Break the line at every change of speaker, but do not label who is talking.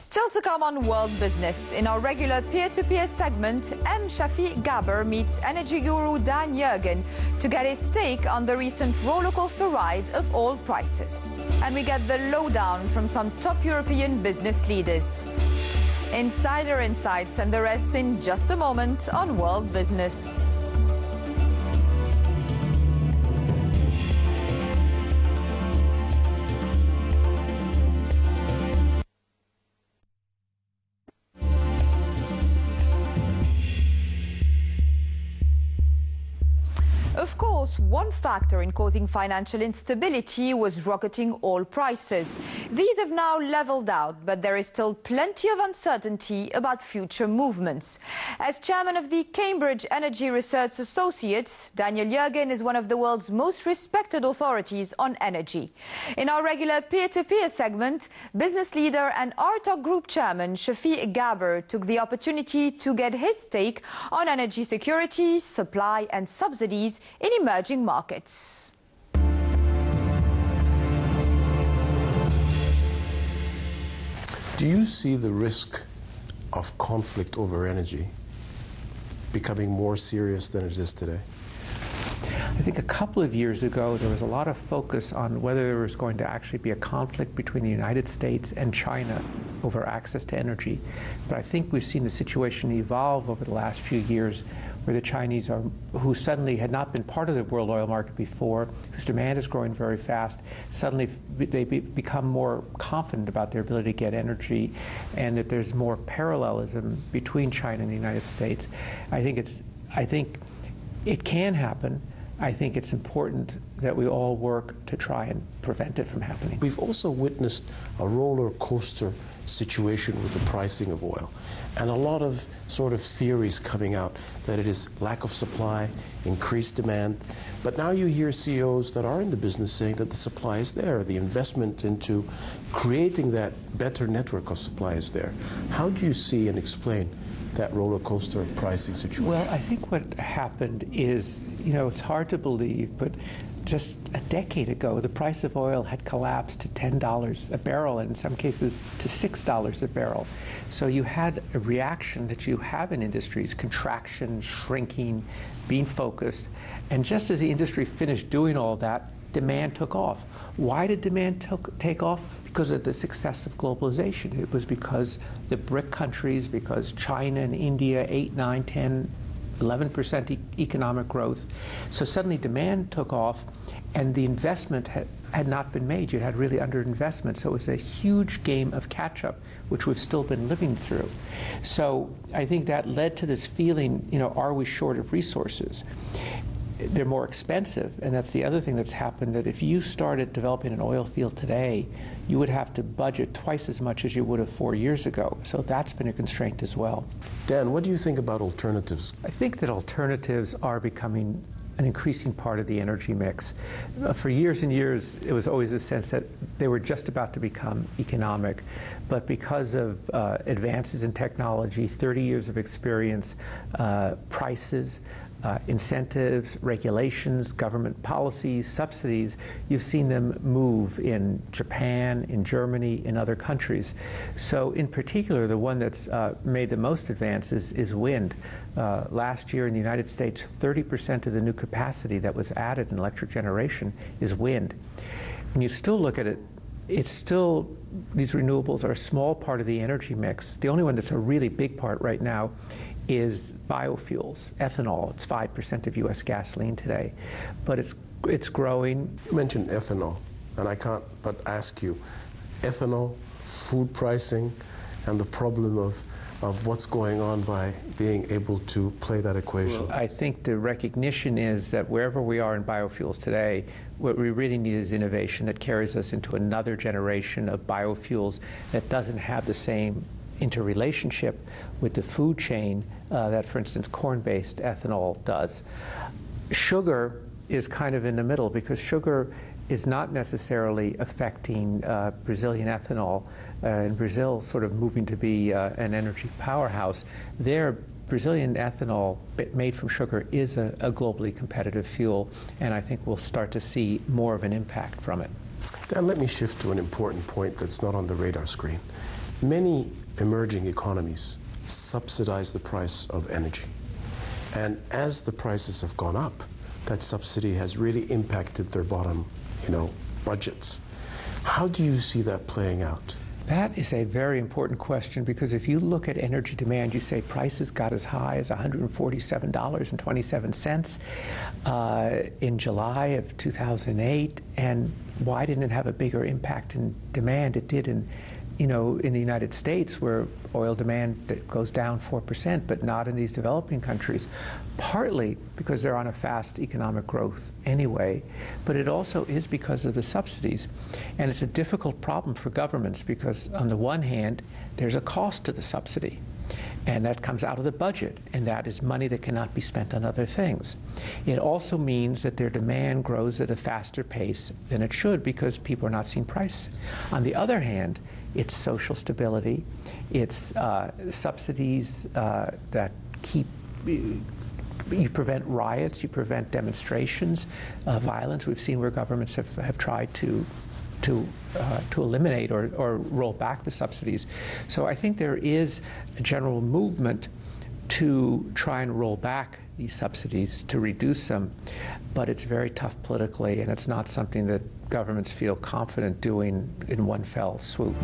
Still to come on World Business, in our regular peer-to-peer segment, M. Shafi Gabber meets energy guru DanYergin to get his take on the recent rollercoaster ride of oil prices. And we get the lowdown from some top European business leaders. Insider insights and the rest in just a moment on World Business. Of course, one factor in causing financial instability was rocketing oil prices. These have now leveled out, but there is still plenty of uncertainty about future movements. As chairman of the Cambridge Energy Research Associates, DanYergin is one of the world's most respected authorities on energy. In our regular peer-to-peer segment, business leader and RTOC Group chairman Shafi Gabber took the opportunity to get his take on energy security, supply and subsidies in emerging markets.
Do you see the risk of conflict over energy becoming more serious than it is today?
I think a couple of years ago there was a lot of focus on whether there was going to actually be a conflict between the United States and China over access to energy. But I think we've seen the situation evolve over the last few years, where the Chinese are, who suddenly had not been part of the world oil market before, whose demand is growing very fast, suddenly they become more confident about their ability to get energy, and that there's more parallelism between China and the United States. I think it can happen. I think it's important that we all work to try and prevent it from happening.
We've also witnessed a roller coaster situation with the pricing of oil, and a lot of sort of theories coming out that it is lack of supply, increased demand. But now you hear CEOs that are in the business saying that the supply is there, the investment into creating that better network of supply is there. How do you see and explain that roller coaster pricing situation?
Well, I think what happened is, it's hard to believe, but just a decade ago, the price of oil had collapsed to $10 a barrel, and in some cases to $6 a barrel. So you had a reaction that you have in industries, contraction, shrinking, being focused. And just as the industry finished doing all that, demand took off. Why did demand take off? Because of the success of globalization. It was because the BRIC countries, because China and India, 8, 9, 10, 11% economic growth. So suddenly demand took off, and the investment had not been made. You had really underinvestment. So it was a huge game of catch-up, which we've still been living through. So I think that led to this feeling, are we short of resources? They're more expensive, and that's the other thing that's happened, that if you started developing an oil field today, you would have to budget twice as much as you would have 4 years ago. So that's been a constraint as well.
Dan, what do you think about alternatives?
I think that alternatives are becoming an increasing part of the energy mix. For years and years, it was always a sense that they were just about to become economic. But because of advances in technology, 30 years of experience, prices, incentives, regulations, government policies, subsidies, you've seen them move in Japan, in Germany, in other countries. So in particular, the one that's made the most advances is wind. Last year in the United States, 30% of the new capacity that was added in electric generation is wind. When you still look at it, it's still, these renewables are a small part of the energy mix. The only one that's a really big part right now is biofuels, ethanol. It's 5% of U.S. gasoline today, but it's growing.
You mentioned ethanol, and I can't but ask you, ethanol, food pricing, and the problem of what's going on by being able to play that equation.
Well, I think the recognition is that wherever we are in biofuels today, what we really need is innovation that carries us into another generation of biofuels that doesn't have the same interrelationship with the food chain that, for instance, corn-based ethanol does. Sugar is kind of in the middle, because sugar is not necessarily affecting Brazilian ethanol. In Brazil, sort of moving to be an energy powerhouse, their Brazilian ethanol made from sugar is a globally competitive fuel, and I think we'll start to see more of an impact from it.
Dan, let me shift to an important point that's not on the radar screen. Many emerging economies subsidize the price of energy. And as the prices have gone up, that subsidy has really impacted their bottom, budgets. How do you see that playing out?
That is a very important question, because if you look at energy demand, you say prices got as high as $147.27 in July of 2008, and why didn't it have a bigger impact in demand? It did in the United States, where oil demand goes down 4%, but not in these developing countries, partly because they're on a fast economic growth anyway, but it also is because of the subsidies. And it's a difficult problem for governments, because on the one hand, there's a cost to the subsidy, and that comes out of the budget, and that is money that cannot be spent on other things. It also means that their demand grows at a faster pace than it should, because people are not seeing price. On the other hand, it's social stability, it's subsidies that keep, you prevent riots, you prevent demonstrations, violence. We've seen where governments have tried to eliminate or roll back the subsidies. So I think there is a general movement to try and roll back these subsidies, to reduce them, but it's very tough politically, and it's not something that governments feel confident doing in one fell swoop.